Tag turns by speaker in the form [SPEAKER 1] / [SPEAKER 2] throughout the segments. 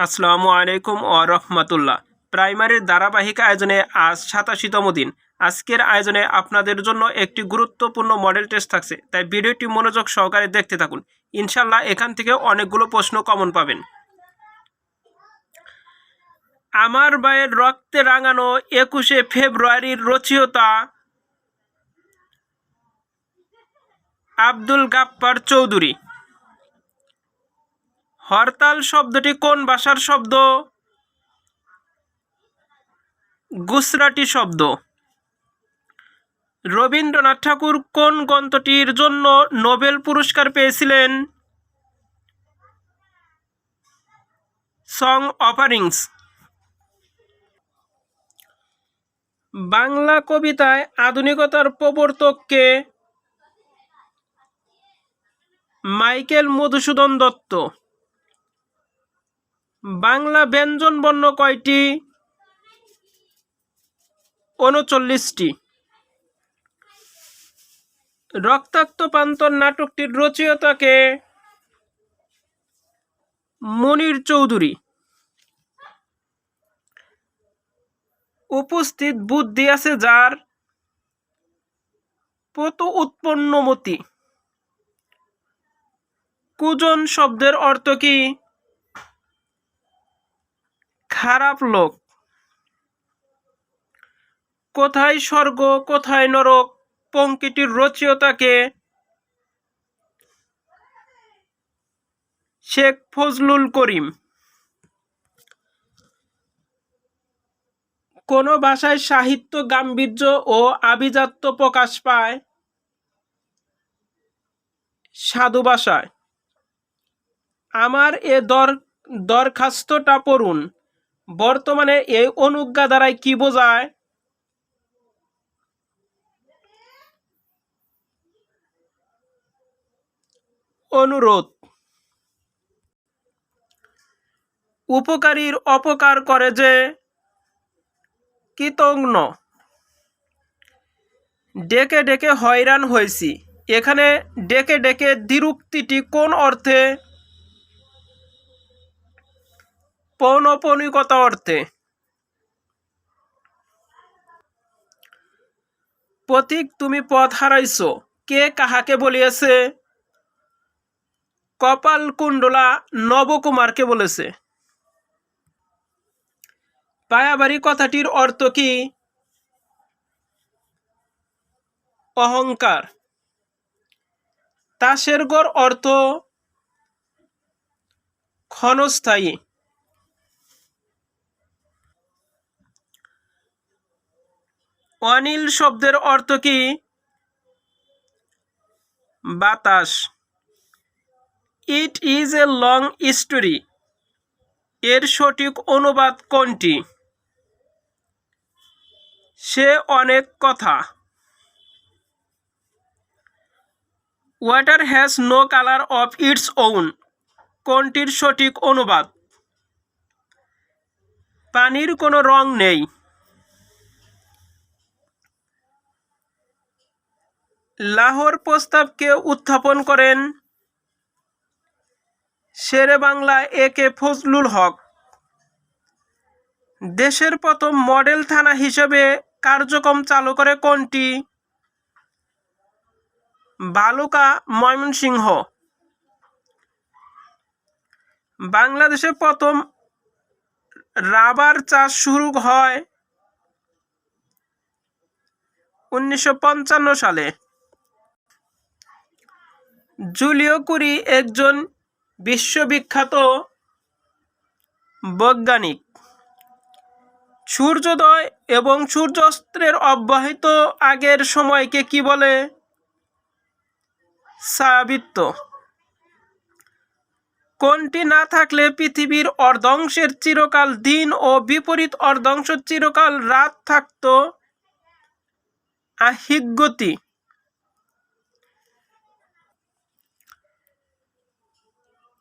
[SPEAKER 1] আসসালামু আলাইকুম ও রহমতুল্লাহ। প্রাইমারির ধারাবাহিক আয়োজনে আজ 87তম দিন। আজকের আয়োজনে আপনাদের জন্য একটি গুরুত্বপূর্ণ মডেল টেস্ট থাকছে, তাই ভিডিওটি মনোযোগ সহকারে দেখতে থাকুন। ইনশাল্লাহ এখান থেকে অনেকগুলো প্রশ্ন কমন পাবেন। আমার ভাইয়ের রক্তে রাঙানো 21শে ফেব্রুয়ারির রচয়িতা আব্দুল গাফ্ফার চৌধুরী। হরতাল শব্দটি কোন ভাষার শব্দ? গুজরাটি শব্দ। রবীন্দ্রনাথ ঠাকুর কোন গ্রন্থটির জন্য নোবেল পুরস্কার পেয়েছিলেন? Song offerings. বাংলা কবিতায় আধুনিকতার প্রবর্তক কে? মাইকেল মধুসূদন দত্ত। বাংলা ব্যঞ্জন বর্ণ কয়টি? 39টি। রক্তাক্ত প্রান্তর নাটকটির রচয়িতা কে? মনির চৌধুরী। উপস্থিত বুদ্ধি আছে যার, পত উৎপন্নমতি। কুজন শব্দের অর্থ কি? খারাপ লোক। কোথায় স্বর্গ কোথায় নরক পংক্তিটির রচয়িতা কে? শেখ ফজলুল করিম। কোন ভাষায় সাহিত্য গাম্ভীর্য ও আভিজাত্য প্রকাশ পায়? সাধু ভাষায়। আমার এ দরখাস্তটা পড়ুন। বর্তমানে এই অনুজ্ঞা দ্বারাই কি বোঝায়? অনুরোধ। উপকারীর অপকার করে যে, কৃতঘ্ন। ডেকে ডেকে হয়রান হয়েছি, এখানে ডেকে ডেকে দ্বিরুক্তিটি কোন অর্থে? পৌনঃপুনিকতা অর্থে। পথিক তুমি পথ হারাইছ, কে কাহাকে বলিয়াছে? কপালকুণ্ডলা নবকুমারকে বলেছে। পায়াবাড়ি কথাটির অর্থ কি? অহংকার। তাসের ঘর অর্থ ক্ষণস্থায়ী। অনিল শব্দের অর্থ কি? বাতাস। It is a long story এর সঠিক অনুবাদ কোনটি? সে অনেক কথা। Water has no colour of its own কোনটির সঠিক অনুবাদ? পানির কোনো রং নেই। লাহোর প্রস্তাব কে উত্থাপন করেন? শেরে বাংলা এ কে ফজলুল হক। দেশের প্রথম মডেল থানা হিসেবে কার্যক্রম চালু করে কোনটি? ভালুকা, ময়মনসিংহ। বাংলাদেশে প্রথম রাবার চাষ শুরু হয় 1955 সালে। জুলিও কুরি একজন বিশ্ববিখ্যাত বৈজ্ঞানিক। সূর্যোদয় এবং সূর্যাস্তের অব্যবহিত আগের সময়কে কি বলে? ছায়াবৃত্ত। কোনটি না থাকলে পৃথিবীর অর্ধাংশের চিরকাল দিন ও বিপরীত অর্ধাংশ চিরকাল রাত থাকত? আহিক গতি।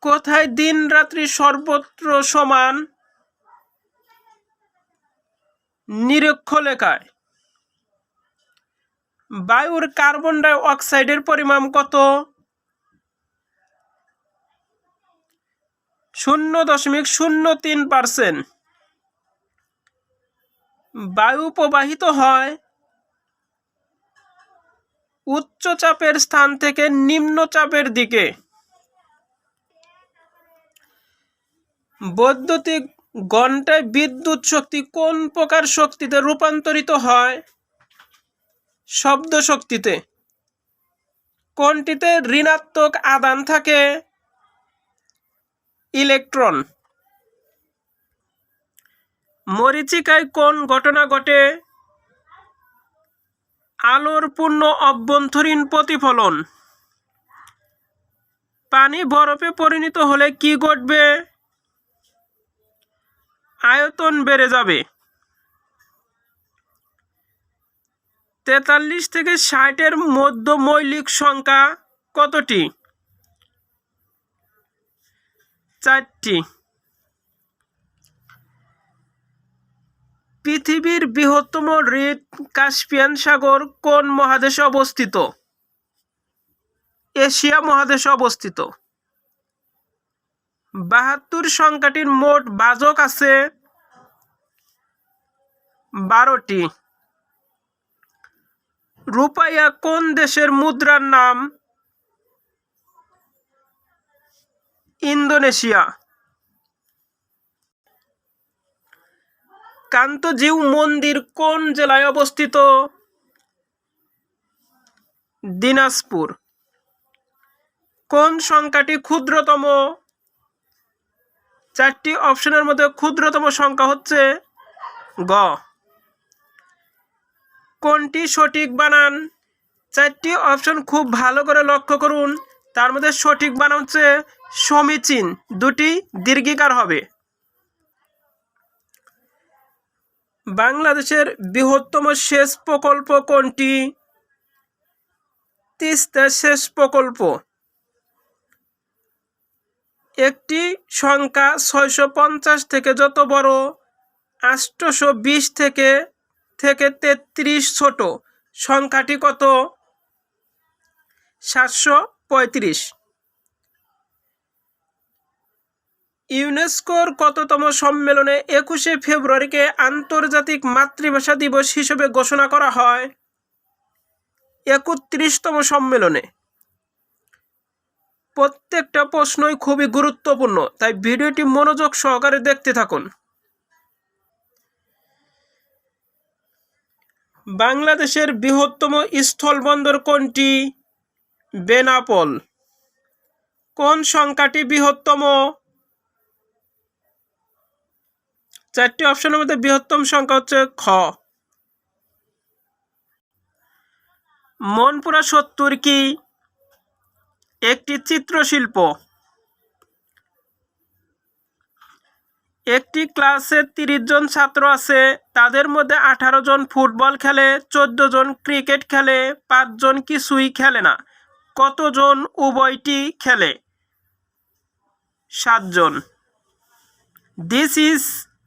[SPEAKER 1] কোথায় দিন রাত্রি সর্বত্র সমান? নিরক্ষরেখায়। বায়ুর কার্বন ডাই অক্সাইডের পরিমাণ কত? 0.03%। বায়ু প্রবাহিত হয় উচ্চ চাপের স্থান থেকে নিম্ন চাপের দিকে। বৈদ্যুতিক ঘণ্টায় বিদ্যুৎ শক্তি কোন প্রকার শক্তিতে রূপান্তরিত হয়? শব্দ শক্তিতে। কোনটিতে ঋণাত্মক আধান থাকে? ইলেকট্রন। মরীচিকায় কোন ঘটনা ঘটে? আলোর পূর্ণ অভ্যন্তরীণ প্রতিফলন। পানি বরফে পরিণত হলে কি ঘটবে? আয়তন বেড়ে যাবে। 43 থেকে 60-এর মধ্যে মৌলিক সংখ্যা কতটি? 4টি। পৃথিবীর বৃহত্তম হ্রদ কাস্পিয়ান সাগর কোন মহাদেশে অবস্থিত? এশিয়া মহাদেশে অবস্থিত। 72 সংখ্যাটির মোট ভাজক আছে 12টি। রুপাইয়া কোন দেশের মুদ্রার নাম? ইন্দোনেশিয়া। কান্তজিউ মন্দির কোন জেলায় অবস্থিত? দিনাজপুর। কোন সংখ্যাটি ক্ষুদ্রতম? 4টি অপশনের মধ্যে ক্ষুদ্রতম সংখ্যা হচ্ছে গ। কোনটি সঠিক বানান? 4টি অপশন খুব ভালো করে লক্ষ্য করুন। তার মধ্যে সঠিক বানান হচ্ছে সমীচীন, দুটি দীর্ঘিকার হবে। বাংলাদেশের বৃহত্তম সেচ প্রকল্প কোনটি? তিস্তা সেচ প্রকল্প। একটি সংখ্যা 650 থেকে যত বড়, 820 থেকে 33 ছোট, সংখ্যাটি কত? 735। ইউনেস্কোর কততম সম্মেলনে 21শে ফেব্রুয়ারিকে আন্তর্জাতিক মাতৃভাষা দিবস হিসেবে ঘোষণা করা হয়? 31তম সম্মেলনে। প্রত্যেকটা প্রশ্নই খুবই গুরুত্বপূর্ণ, তাই ভিডিওটি মনোযোগ সহকারে দেখতে থাকুন। বাংলাদেশের বৃহত্তম স্থলবন্দর কোনটি? বেনাপোল। কোন সংখ্যাটি বৃহত্তম? 4টি অপশনের মধ্যে বৃহত্তম সংখ্যা হচ্ছে খ। মনপুরা 70 কি? একটি চিত্রশিল্প। একটি ক্লাসে 30 জন ছাত্র আছে, তাদের মধ্যে 18 জন ফুটবল খেলে, 14 জন ক্রিকেট খেলে, 5 জন কিছুই খেলে না। কতজন উভয়টি খেলে? 7 জন। দিস ইজ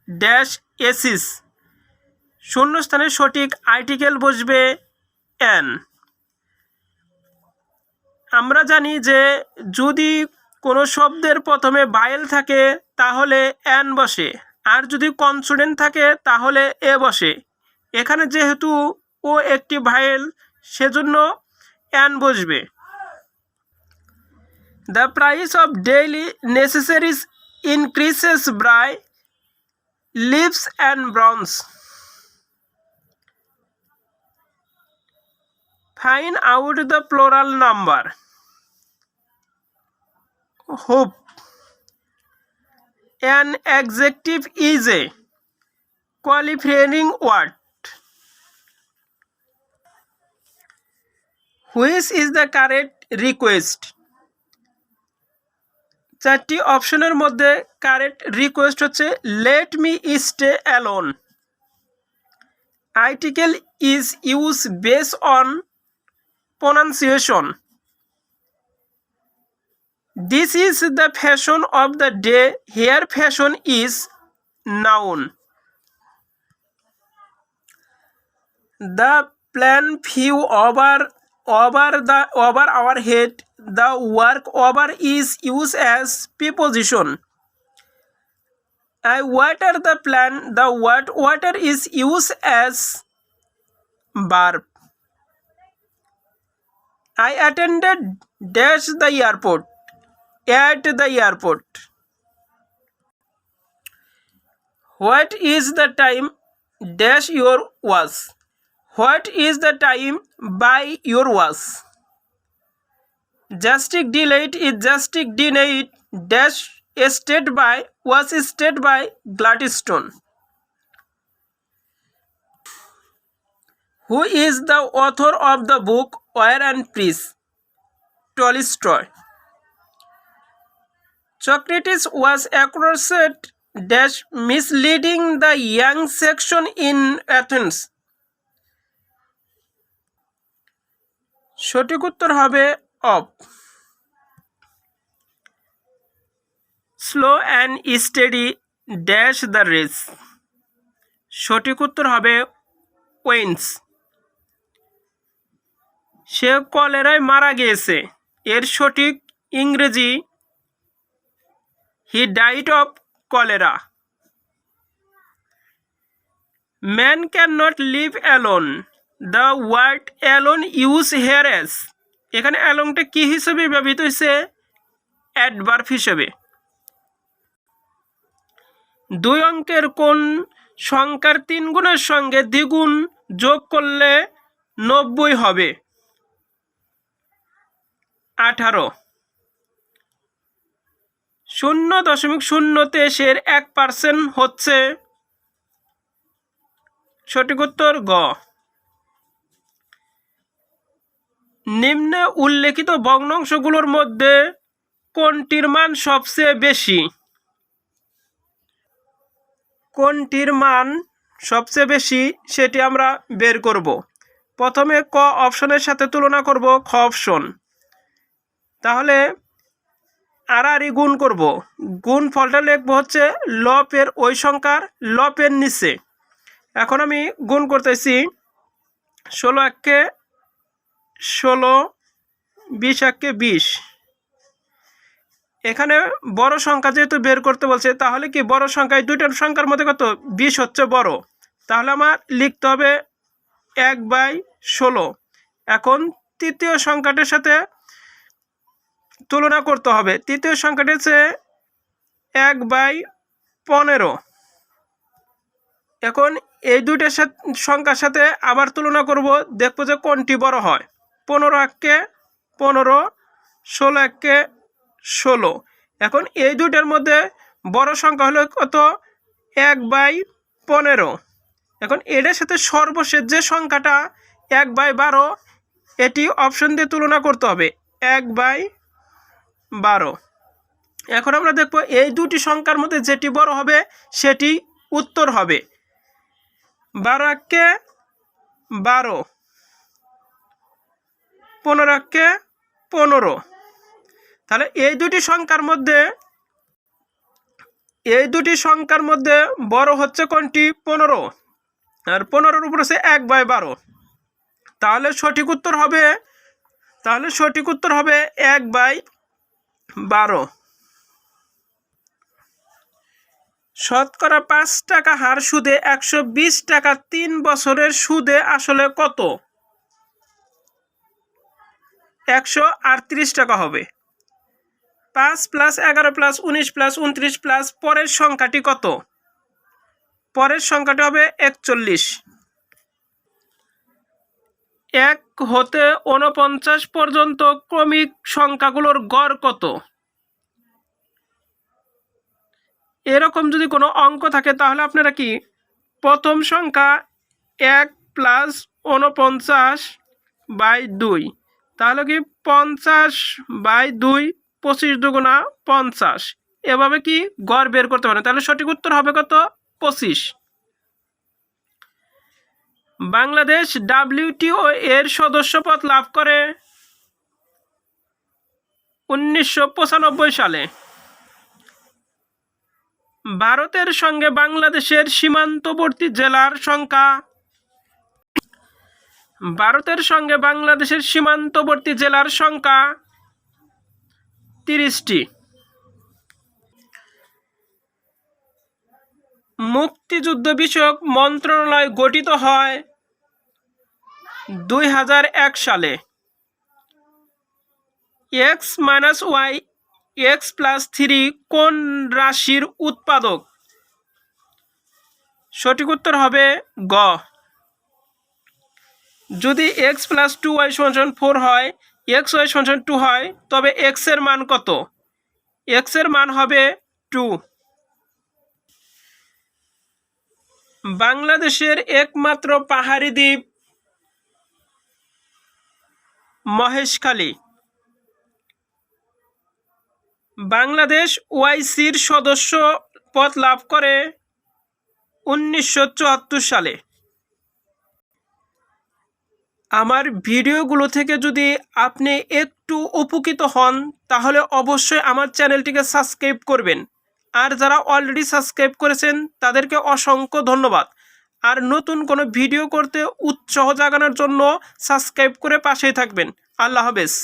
[SPEAKER 1] ড্যাশ এসিস। শূন্যস্থানে সঠিক আর্টিকেল বসবে এন। আমরা জানি যে যদি কোনো শব্দের প্রথমে ভায়েল থাকে তাহলে এন বসে, আর যদি কনসোনেন্ট থাকে তাহলে এ বসে। এখানে যেহেতু ও একটি ভায়েল, সেজন্য এন বসবে। The price of daily necessaries increases by leaps and bounds. Find out the plural number. Hope. An adjective is a qualifying word. Which is the correct request? 4টি অপশনের মধ্যে কারেক্ট রিকোয়েস্ট হচ্ছে let me stay alone. Article is use base on pronunciation. This is the fashion of the day. Here fashion is noun. The plan view over our head. The work over is used as preposition. I water the plant. The word water is used as verb. I attended dash the airport. At the airport. What is the time dash your watch? What is the time by your watch? Justice delayed is justice denied dash state by was state by Gladstone. Who is the author of the book War and Peace? Tolstoy. Socrates was accused dash misleading the young section in Athens. সঠিক উত্তর হবে of. Slow and steady dash the race. সঠিক উত্তর হবে Weil's. সে কলেরায় মারা গিয়েছে, এর সঠিক ইংরেজি he died of cholera. Man can not live alone. The word alone use here is. এখানে অ্যালোনটা কি হিসেবে ব্যবহৃত হয়েছে? অ্যাডভার্ব হিসেবে। দুই অঙ্কের কোন সংখ্যার 3 গুণের সঙ্গে দ্বিগুণ যোগ করলে 90 হবে? 18। 0.023 1% হচ্ছে? সঠিক উত্তর গ। নিম্নে উল্লেখিত ভগ্নাংশগুলোর মধ্যে কোনটির মান সবচেয়ে বেশি? কোনটির মান সবচেয়ে বেশি সেটি আমরা বের করব। প্রথমে ক অপশনের সাথে তুলনা করব খ অপশন। তাহলে আড়াআড়ি গুণ করব। গুণ ফলটা লিখব হচ্ছে লবের ওই সংখ্যার লবের নিচে। এখন আমি গুণ করতেছি 16 একে 16, 20 একে 20। এখানে বড় সংখ্যা যেহেতু বের করতে বলছে, তাহলে কি বড় সংখ্যায় দুইটার সংখ্যার মধ্যে কত? 20 হচ্ছে বড়। তাহলে আমার লিখতে হবে 1/16। এখন তৃতীয় সংখ্যাটার সাথে তুলনা করতে হবে। তৃতীয় সংখ্যাটি হচ্ছে 1/15। এখন এই দুইটার সংখ্যার সাথে আবার তুলনা করব, দেখব যে কোনটি বড় হয়। 15 একে 15, 16 একে 16। এখন এই দুইটার মধ্যে বড় সংখ্যা হলো কত? 1/15। এখন এটার সাথে সর্বশেষ যে সংখ্যাটা 1/12, এটি অপশন দিয়ে তুলনা করতে হবে 1/12। এখন আমরা দেখব এই দুটি সংখ্যার মধ্যে যেটি বড় হবে সেটি উত্তর হবে। 12 একে 12, 15 একে 15। তাহলে এই দুটি সংখ্যার মধ্যে বড় হচ্ছে কোনটি? 15। আর 15-র উপর হচ্ছে 1/12। তাহলে সঠিক উত্তর হবে 1/12। শতকরা 5 টাকা হার সুদে 120 টাকা 3 বছরের সুদে আসলে কত? 138 টাকা হবে। 5 + 11 + 19 + 29 প্লাস পরের সংখ্যাটি কত? পরের সংখ্যাটি হবে 41। 1 হতে 49 পর্যন্ত ক্রমিক সংখ্যাগুলোর গড় কত? এরকম যদি কোনো অঙ্ক থাকে তাহলে আপনারা কি প্রথম সংখ্যা 1 + 49/2, তাহলে কি 50/2, 25 দুগুণা 50, এভাবে কি গড় বের করতে পারেন। তাহলে সঠিক উত্তর হবে কত? 25। বাংলাদেশ WTO এর সদস্যপদ লাভ করে 1995 সালে। ভারতের সঙ্গে বাংলাদেশের সীমান্তবর্তী জেলার সংখ্যা? ভারতের সঙ্গে বাংলাদেশের সীমান্তবর্তী জেলার সংখ্যা 30টি। মুক্তিযুদ্ধ বিষয়ক মন্ত্রণালয় গঠিত হয় 2001 সালে। x-y x+3 কোন রাশির উৎপাদক? সঠিক উত্তর হবে গ। যদি x+2y = 4 হয়, xy = 2 হয়, তবে x এর মান কত? x এর মান হবে 2। বাংলাদেশের একমাত্র পাহাড়ি দ্বীপ মহেশখালী। বাংলাদেশ ওআইসির সদস্য পদ লাভ করে 1974 সালে। আমার ভিডিওগুলো থেকে যদি আপনি একটু উপকৃত হন তাহলে অবশ্যই আমার চ্যানেলটিকে সাবস্ক্রাইব করবেন। আর যারা অলরেডি সাবস্ক্রাইব করেছেন তাদেরকে অসংখ্য ধন্যবাদ। আর নতুন কোনো ভিডিও করতে উৎসাহ জাগানোর জন্য সাবস্ক্রাইব করে পাশেই থাকবেন। আল্লাহ হাফেজ।